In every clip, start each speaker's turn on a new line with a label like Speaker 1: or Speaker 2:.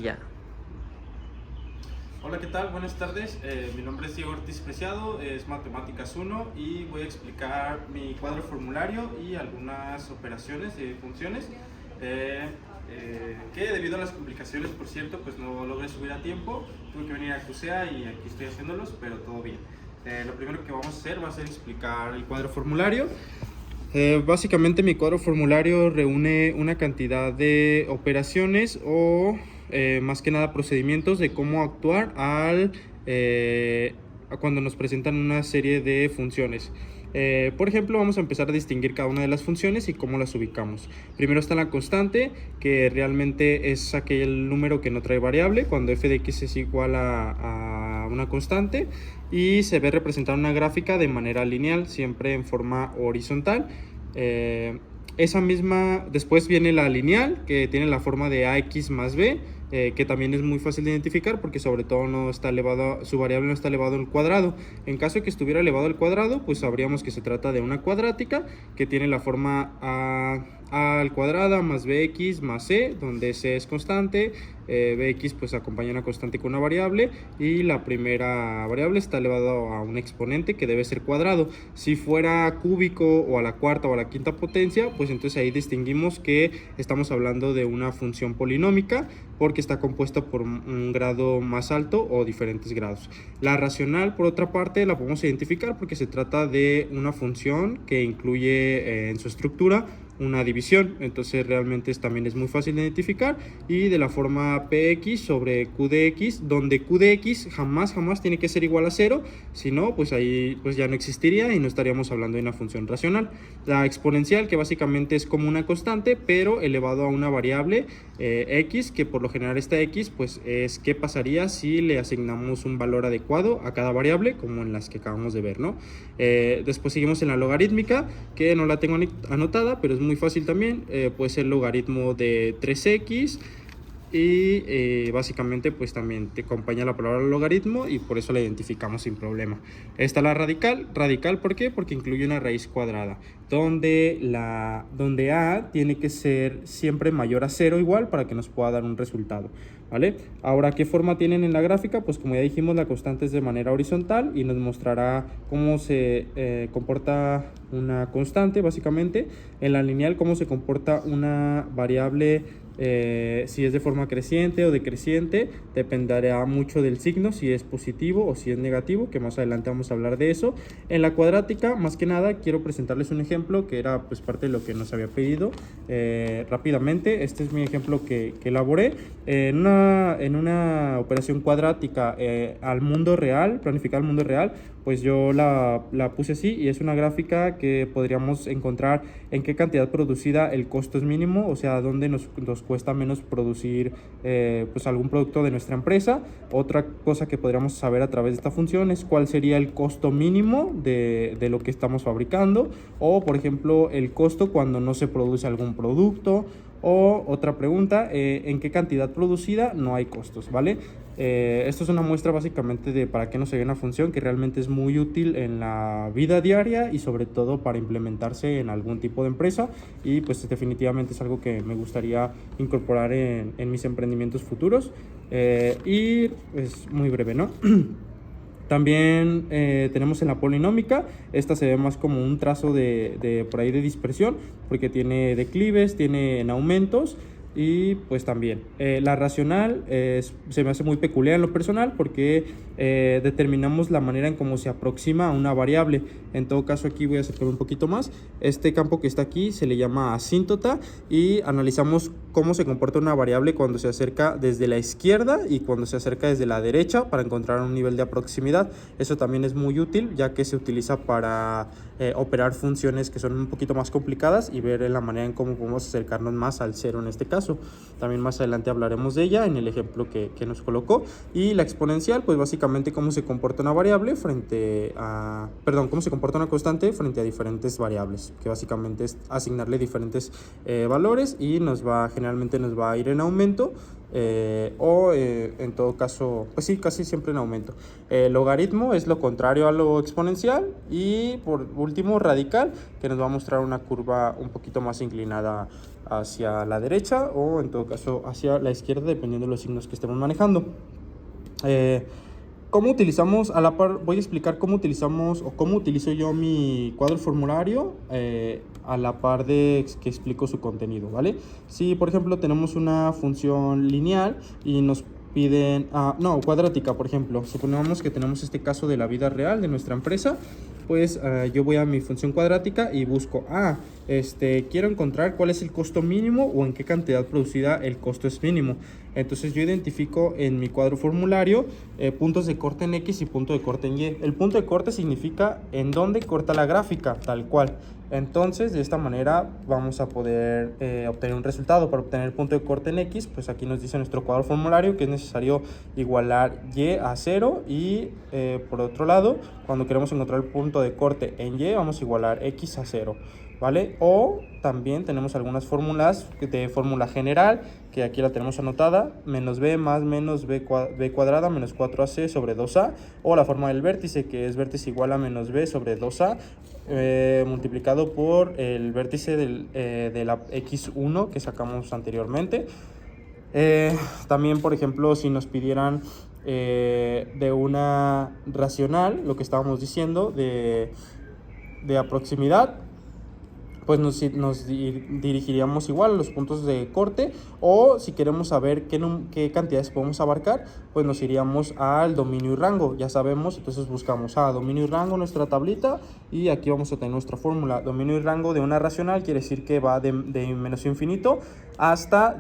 Speaker 1: Ya.
Speaker 2: Hola, ¿qué tal? Buenas tardes. Mi nombre es Diego Ortiz Preciado, es Matemáticas 1 y voy a explicar mi cuadro formulario y algunas operaciones y funciones que debido a las complicaciones, por cierto, pues no logré subir a tiempo. Tuve que venir a CUSEA y aquí estoy haciéndolos, pero todo bien. Lo primero que vamos a hacer va a ser explicar el cuadro formulario. Básicamente mi cuadro formulario reúne una cantidad de operaciones o más que nada procedimientos de cómo actuar a cuando nos presentan una serie de funciones. Por ejemplo, vamos a empezar a distinguir cada una de las funciones y cómo las ubicamos. Primero está la constante, que realmente es aquel número que no trae variable, cuando f de x es igual a una constante, y se ve representada una gráfica de manera lineal, siempre en forma horizontal. Esa misma, después viene la lineal, que tiene la forma de ax más b, que también es muy fácil de identificar porque sobre todo no está elevado, su variable no está elevado al cuadrado. En caso de que estuviera elevado al cuadrado, pues sabríamos que se trata de una cuadrática que tiene la forma a al cuadrada más bx más c, donde c es constante, bx pues acompaña una constante con una variable y la primera variable está elevado a un exponente que debe ser cuadrado. Si fuera cúbico o a la cuarta o a la quinta potencia, pues entonces ahí distinguimos que estamos hablando de una función polinómica porque está compuesta por un grado más alto o diferentes grados. La racional, por otra parte, la podemos identificar porque se trata de una función que incluye en su estructura una división, entonces realmente también es muy fácil de identificar, y de la forma px sobre q de x, donde q de x jamás tiene que ser igual a 0, si no, pues ahí pues ya no existiría y no estaríamos hablando de una función racional. La exponencial, que básicamente es como una constante, pero elevado a una variable x, que por lo general esta x pues es qué pasaría si le asignamos un valor adecuado a cada variable, como en las que acabamos de ver, ¿no? Después seguimos en la logarítmica, que no la tengo anotada, pero es muy fácil también. Puede ser logaritmo de 3x y básicamente pues también te acompaña la palabra logaritmo y por eso la identificamos sin problema. Está la radical. Radical, ¿por qué? Porque incluye una raíz cuadrada, donde a tiene que ser siempre mayor a 0 igual para que nos pueda dar un resultado, ¿vale? Ahora, ¿qué forma tienen en la gráfica? Pues como ya dijimos, la constante es de manera horizontal y nos mostrará cómo se comporta una constante, básicamente. En la lineal, cómo se comporta una variable, si es de forma creciente o decreciente, dependerá mucho del signo, si es positivo o si es negativo, que más adelante vamos a hablar de eso. En la cuadrática, más que nada, quiero presentarles un ejemplo que era pues parte de lo que nos había pedido rápidamente. Este es mi ejemplo que elaboré. En una operación cuadrática al mundo real, planificar al mundo real, pues yo la puse así, y es una gráfica que podríamos encontrar en qué cantidad producida el costo es mínimo, o sea, dónde nos cuesta menos producir pues algún producto de nuestra empresa. Otra cosa que podríamos saber a través de esta función es cuál sería el costo mínimo de lo que estamos fabricando, o por ejemplo el costo cuando no se produce algún producto. O otra pregunta, ¿en qué cantidad producida no hay costos? ¿Vale? Esto es una muestra básicamente de para qué nos sirve una función que realmente es muy útil en la vida diaria y sobre todo para implementarse en algún tipo de empresa, y pues definitivamente es algo que me gustaría incorporar en mis emprendimientos futuros. Y es muy breve, ¿no? También tenemos en la polinómica, esta se ve más como un trazo de por ahí de dispersión, porque tiene declives, tiene en aumentos, y pues también la racional se me hace muy peculiar en lo personal porque determinamos la manera en cómo se aproxima a una variable. En todo caso, aquí voy a acercar un poquito más. Este campo que está aquí se le llama asíntota, y analizamos cómo se comporta una variable cuando se acerca desde la izquierda y cuando se acerca desde la derecha para encontrar un nivel de proximidad. Eso también es muy útil, ya que se utiliza para operar funciones que son un poquito más complicadas y ver la manera en cómo podemos acercarnos más al cero en este caso. También más adelante hablaremos de ella en el ejemplo que nos colocó. Y la exponencial, pues básicamente cómo se comporta una variable frente a, perdón, cómo se comporta una constante frente a diferentes variables, que básicamente es asignarle diferentes valores, y generalmente nos va a ir en aumento en todo caso, pues sí, casi siempre en aumento. Logaritmo es lo contrario a lo exponencial, y por último radical, que nos va a mostrar una curva un poquito más inclinada hacia la derecha o en todo caso hacia la izquierda, dependiendo de los signos que estemos manejando. ¿Cómo utilizamos? A la par voy a explicar cómo utilizamos o cómo utilizo yo mi cuadro formulario a la par de que explico su contenido, ¿vale? Si por ejemplo tenemos una función lineal y nos piden, no, cuadrática, por ejemplo, supongamos que tenemos este caso de la vida real de nuestra empresa, pues yo voy a mi función cuadrática y busco, quiero encontrar cuál es el costo mínimo o en qué cantidad producida el costo es mínimo. Entonces yo identifico en mi cuadro formulario puntos de corte en X y punto de corte en Y. El punto de corte significa en dónde corta la gráfica, tal cual. Entonces de esta manera vamos a poder obtener un resultado. Para obtener el punto de corte en X, pues aquí nos dice nuestro cuadro formulario que es necesario igualar Y a 0 y por otro lado, cuando queremos encontrar el punto de corte en Y, vamos a igualar X a 0. ¿Vale? O también tenemos algunas fórmulas de fórmula general, que aquí la tenemos anotada, menos b más menos b cuadrada menos 4ac sobre 2a, o la forma del vértice, que es vértice igual a menos b sobre 2a multiplicado por el vértice de la x1 que sacamos anteriormente. También, por ejemplo, si nos pidieran de una racional, lo que estábamos diciendo de proximidad, pues nos dirigiríamos igual a los puntos de corte, o si queremos saber qué cantidades podemos abarcar, pues nos iríamos al dominio y rango, ya sabemos. Entonces buscamos dominio y rango, nuestra tablita, y aquí vamos a tener nuestra fórmula. Dominio y rango de una racional quiere decir que va de menos infinito hasta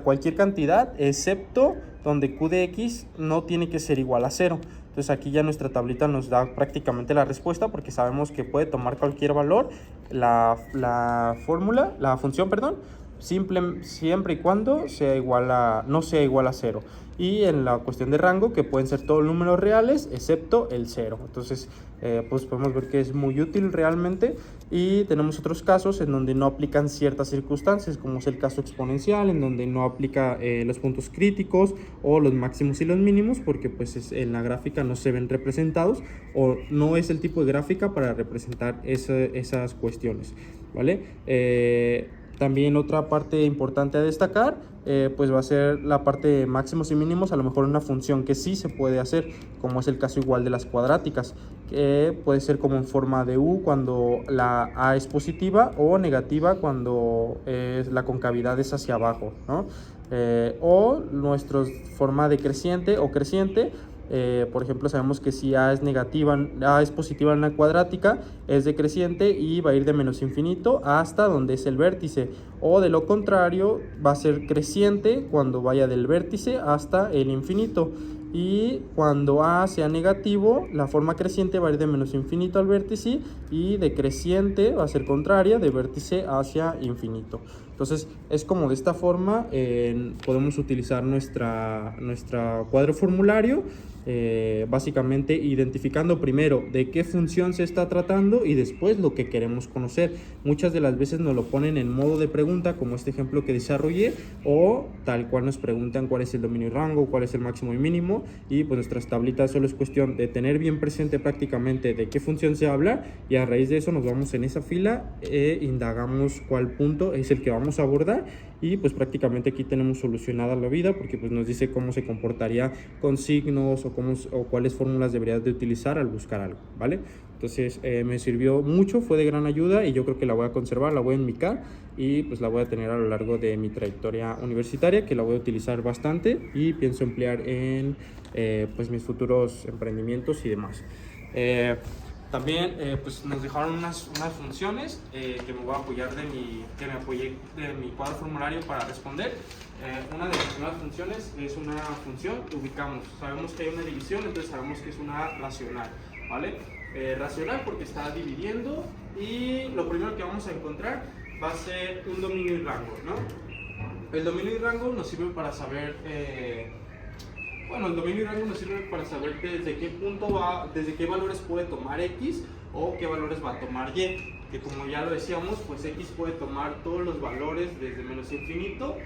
Speaker 2: cualquier cantidad, excepto donde q de x no tiene que ser igual a 0. Entonces aquí ya nuestra tablita nos da prácticamente la respuesta, porque sabemos que puede tomar cualquier valor la función, siempre y cuando no sea igual a 0. Y en la cuestión de rango, que pueden ser todos números reales excepto el 0. Entonces pues podemos ver que es muy útil realmente. Y tenemos otros casos en donde no aplican ciertas circunstancias, como es el caso exponencial, en donde no aplica los puntos críticos o los máximos y los mínimos, porque pues en la gráfica no se ven representados, o no es el tipo de gráfica para representar esas cuestiones, ¿vale? También otra parte importante a destacar, pues va a ser la parte de máximos y mínimos. A lo mejor una función que sí se puede hacer, como es el caso igual de las cuadráticas, que puede ser como en forma de U cuando la A es positiva, o negativa cuando la concavidad es hacia abajo, ¿no? O nuestra forma de creciente o creciente. Por ejemplo, sabemos que si A es positiva en la cuadrática, es decreciente y va a ir de menos infinito hasta donde es el vértice, o de lo contrario va a ser creciente cuando vaya del vértice hasta el infinito. Y cuando A sea negativo, la forma creciente va a ir de menos infinito al vértice, y decreciente va a ser contraria, de vértice hacia infinito. Entonces es como de esta forma podemos utilizar nuestra cuadro formulario, básicamente identificando primero de qué función se está tratando y después lo que queremos conocer. Muchas de las veces nos lo ponen en modo de pregunta, como este ejemplo que desarrollé, o tal cual nos preguntan cuál es el dominio y rango, cuál es el máximo y mínimo, y pues nuestras tablitas solo es cuestión de tener bien presente prácticamente de qué función se habla, y a raíz de eso nos vamos en esa fila e indagamos cuál punto es el que vamos a abordar, y pues prácticamente aquí tenemos solucionada la vida, porque pues nos dice cómo se comportaría con signos o cuáles fórmulas deberías de utilizar al buscar algo, ¿vale? Entonces me sirvió mucho, fue de gran ayuda, y yo creo que la voy a conservar, la voy a enmicar, y pues la voy a tener a lo largo de mi trayectoria universitaria, que la voy a utilizar bastante y pienso emplear en pues mis futuros emprendimientos y demás. También pues nos dejaron unas funciones que me voy a apoyar que me apoyé de mi cuadro formulario para responder. Una de las primeras funciones es una función que ubicamos. Sabemos que hay una división, entonces sabemos que es una racional, ¿vale? Racional porque está dividiendo, y lo primero que vamos a encontrar va a ser un dominio y rango, ¿no? El dominio y rango nos sirve para saber el dominio y rango nos sirve para saber desde qué valores puede tomar X o qué valores va a tomar Y, que como ya lo decíamos, pues X puede tomar todos los valores desde menos infinito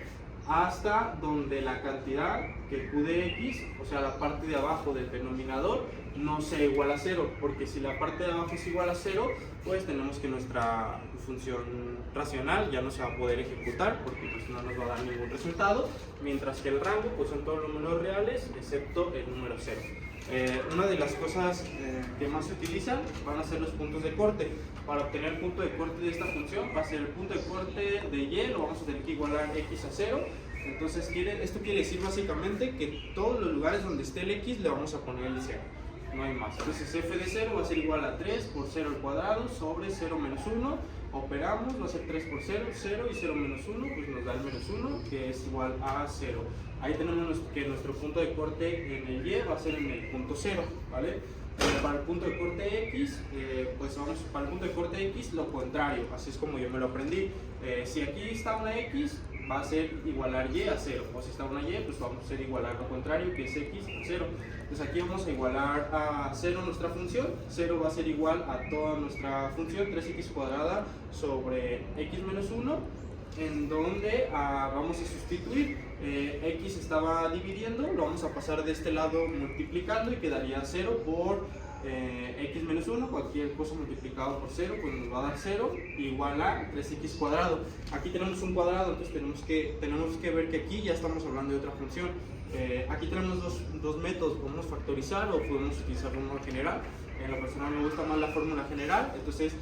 Speaker 2: hasta donde la cantidad que q de x, o sea la parte de abajo del denominador, no sea igual a 0, porque si la parte de abajo es igual a 0, pues tenemos que nuestra función racional ya no se va a poder ejecutar, porque pues no nos va a dar ningún resultado, mientras que el rango pues son todos los números reales excepto el número 0. Una de las cosas que más se utilizan van a ser los puntos de corte. Para obtener el punto de corte de esta función va a ser el punto de corte de y, lo vamos a tener que igualar x a 0. Entonces esto quiere decir básicamente que todos los lugares donde esté el x le vamos a poner el 0, no hay más. Entonces f de 0 va a ser igual a 3 por 0 al cuadrado sobre 0 menos 1. Operamos, va a ser 3 por 0, 0 y 0 menos 1, pues nos da el menos 1, que es igual a 0. Ahí tenemos que nuestro punto de corte en el y va a ser en el punto 0, ¿vale? Para el punto de corte x, pues vamos, para el punto de corte x lo contrario, así es como yo me lo aprendí. Si aquí está una x, va a ser igualar y a 0, o si está una y, pues vamos a ser igualar lo contrario, que es x a 0. Entonces aquí vamos a igualar a 0 nuestra función, 0 va a ser igual a toda nuestra función, 3x cuadrada sobre x menos 1, en donde vamos a sustituir, x estaba dividiendo, lo vamos a pasar de este lado multiplicando y quedaría 0 por x menos 1, cualquier cosa multiplicado por 0, pues nos va a dar 0, igual a 3x cuadrado. Aquí tenemos un cuadrado, entonces tenemos que ver que aquí ya estamos hablando de otra función. Aquí tenemos dos métodos, podemos factorizar o podemos utilizar fórmula general. En lo personal me gusta más la fórmula general, entonces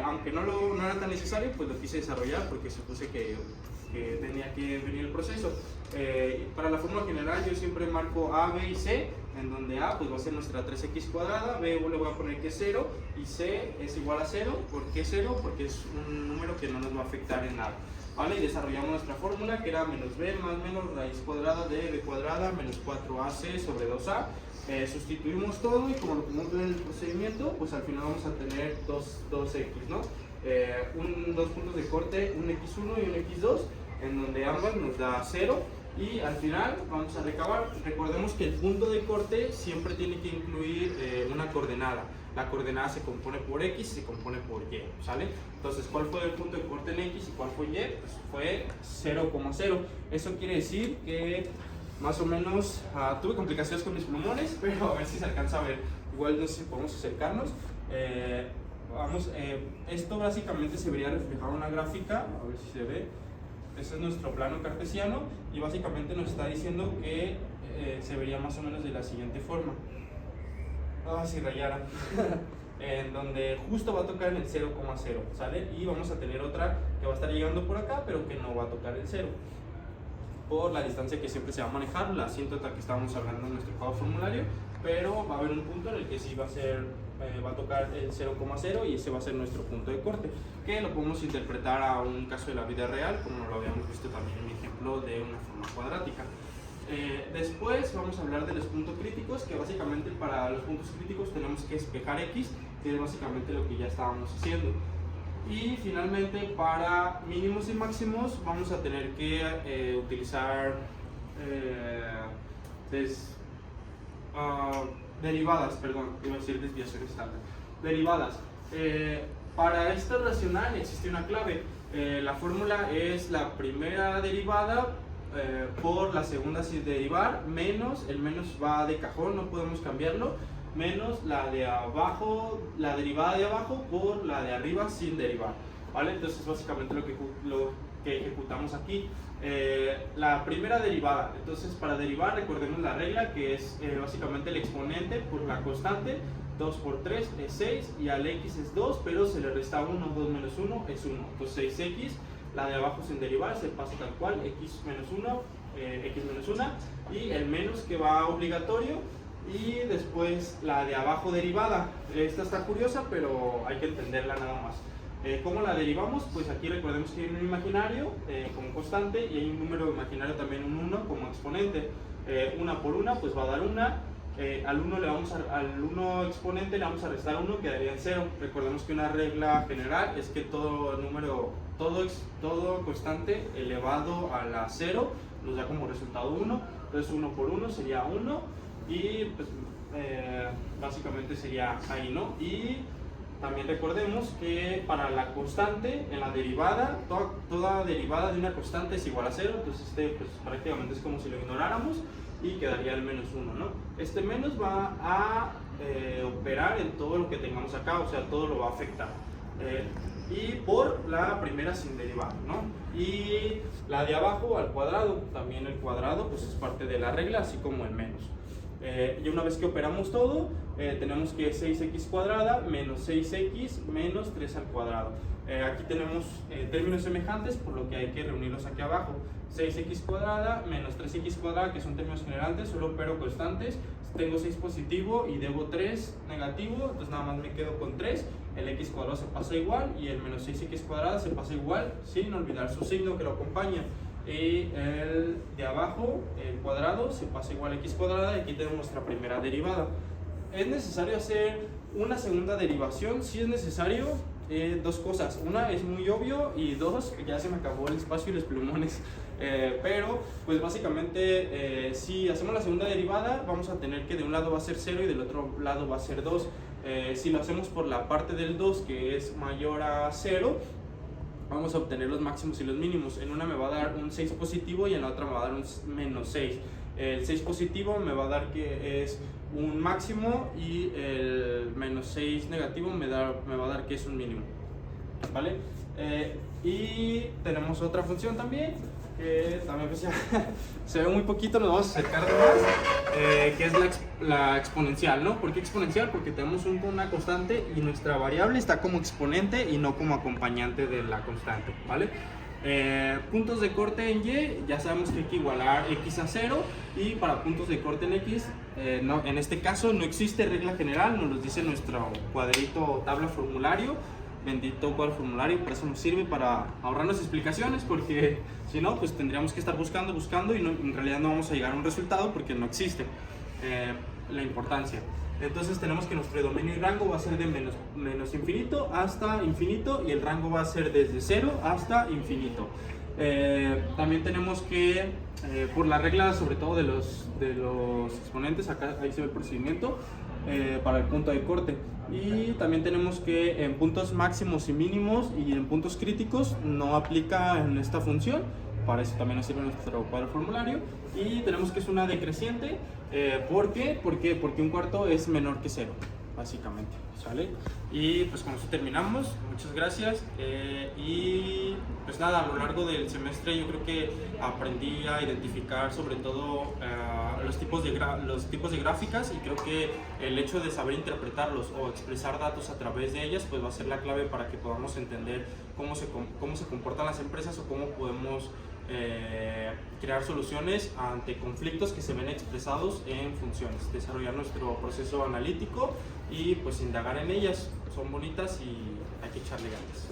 Speaker 2: aunque no era tan necesario, pues lo quise desarrollar porque supuse que tenía que venir el proceso. Para la fórmula general yo siempre marco a, b y c, en donde a pues va a ser nuestra 3x cuadrada, b le voy a poner que es 0 y c es igual a 0. ¿Por qué 0? Porque es un número que no nos va a afectar en nada. ¿Vale? Y desarrollamos nuestra fórmula, que era menos b más menos raíz cuadrada de b cuadrada menos 4ac sobre 2a. Sustituimos todo y como lo podemos ver en el procedimiento, pues al final vamos a tener dos x, ¿no? Dos puntos de corte, un x1 y un x2, en donde ambas nos da 0. Y al final vamos a recabar. Recordemos que el punto de corte siempre tiene que incluir una coordenada. La coordenada se compone por x y se compone por y, ¿sale? Entonces, ¿cuál fue el punto de corte en x y cuál fue y? Pues fue 0,0. Eso quiere decir que más o menos tuve complicaciones con mis plumones, pero a ver si se alcanza a ver. Igual no sé si podemos acercarnos. Esto básicamente se vería reflejado en una gráfica, a ver si se ve. Ese es nuestro plano cartesiano y básicamente nos está diciendo que se vería más o menos de la siguiente forma. Si rayaran. En donde justo va a tocar en el 0,0, ¿sale? Y vamos a tener otra que va a estar llegando por acá, pero que no va a tocar el 0. Por la distancia que siempre se va a manejar, la asíntota que estábamos hablando en nuestro cuadro formulario, pero va a haber un punto en el que sí va a tocar el 0,0 y ese va a ser nuestro punto de corte, que lo podemos interpretar a un caso de la vida real, como lo habíamos visto también en mi ejemplo de una forma cuadrática. Después vamos a hablar de los puntos críticos, que básicamente para los puntos críticos tenemos que espejar x, que es básicamente lo que ya estábamos haciendo. Y finalmente para mínimos y máximos vamos a tener que utilizar derivadas, perdón, iba a decir desviaciones estándar. Derivadas. Para esta racional existe una clave. La fórmula es la primera derivada por la segunda sin derivar, menos, el menos va de cajón, no podemos cambiarlo, menos la de abajo, la derivada de abajo por la de arriba sin derivar, ¿vale? Entonces básicamente lo que ejecutamos aquí. La primera derivada, entonces para derivar recordemos la regla, que es básicamente el exponente por la constante. 2 por 3 es 6 y al x es 2, pero se le resta 1, 2 menos 1 es 1, entonces 6x. La de abajo sin derivar se pasa tal cual, x menos 1, x menos 1, y el menos que va obligatorio, y después la de abajo derivada. Esta está curiosa, pero hay que entenderla nada más. ¿Cómo la derivamos? Pues aquí recordemos que hay un imaginario como constante y hay un número imaginario también, un 1 como exponente. Una por una pues va a dar una. Al 1 exponente le vamos a restar 1, quedaría en 0. Recordemos que una regla general es que todo número, todo constante elevado a la 0 nos da como resultado 1. Entonces 1 por 1 sería 1 y pues, básicamente sería ahí, ¿no? Y también recordemos que para la constante, en la derivada, toda derivada de una constante es igual a 0, entonces pues, prácticamente es como si lo ignoráramos y quedaría el menos 1, ¿no? Este menos va a operar en todo lo que tengamos acá, o sea, todo lo va a afectar. Y por la primera sin derivada, ¿no? Y la de abajo al cuadrado, también el cuadrado pues es parte de la regla, así como el menos. Y una vez que operamos todo, tenemos que 6x cuadrada menos 6x menos 3 al cuadrado. Aquí tenemos términos semejantes, por lo que hay que reunirlos aquí abajo. 6x cuadrada menos 3x cuadrada, que son términos generantes, solo opero constantes. Tengo 6 positivo y debo 3 negativo, entonces nada más me quedo con 3. El x cuadrado se pasa igual y el menos 6x cuadrada se pasa igual, sin olvidar su signo que lo acompaña. Y el de abajo, el cuadrado, se pasa igual a x cuadrada, y aquí tenemos nuestra primera derivada. ¿Es necesario hacer una segunda derivación? Sí es necesario. Dos cosas: una, es muy obvio, y dos, ya se me acabó el espacio y los plumones. Pero pues básicamente si hacemos la segunda derivada, vamos a tener que de un lado va a ser 0 y del otro lado va a ser 2. Si lo hacemos por la parte del 2, que es mayor a 0, vamos a obtener los máximos y los mínimos. En una me va a dar un 6 positivo y en la otra me va a dar un menos 6. El 6 positivo me va a dar que es un máximo, y el menos 6 negativo me va a dar que es un mínimo, ¿vale? Y tenemos otra función también, que también pues ya se ve muy poquito, nos vamos a acercar más, que es la exponencial, ¿no? ¿Por qué exponencial? Porque tenemos una constante y nuestra variable está como exponente y no como acompañante de la constante, ¿vale? Puntos de corte en Y, ya sabemos que hay que igualar x a 0, y para puntos de corte en x, no, en este caso no existe regla general, nos lo dice nuestro cuadrito tabla formulario. Bendito cuadro formulario, por eso nos sirve para ahorrarnos explicaciones, porque si no, pues tendríamos que estar buscando y no, en realidad no vamos a llegar a un resultado porque no existe la importancia. Entonces tenemos que nuestro dominio y rango va a ser de menos infinito hasta infinito, y el rango va a ser desde 0 hasta infinito. También tenemos que, por la regla sobre todo de los exponentes, acá ahí se ve el procedimiento, para el punto de corte. Y también tenemos que en puntos máximos y mínimos y en puntos críticos no aplica en esta función. Para eso también nos sirve nuestro cuadro formulario. Y tenemos que es una decreciente. ¿Por qué? Porque un cuarto es menor que 0, básicamente, ¿sale? Y pues con eso terminamos. Muchas gracias. Y pues nada, a lo largo del semestre yo creo que aprendí a identificar sobre todo los tipos de gráficas, y creo que el hecho de saber interpretarlos o expresar datos a través de ellas pues va a ser la clave para que podamos entender cómo se comportan las empresas, o cómo podemos crear soluciones ante conflictos que se ven expresados en funciones, desarrollar nuestro proceso analítico y pues indagar en ellas. Son bonitas y hay que echarle ganas.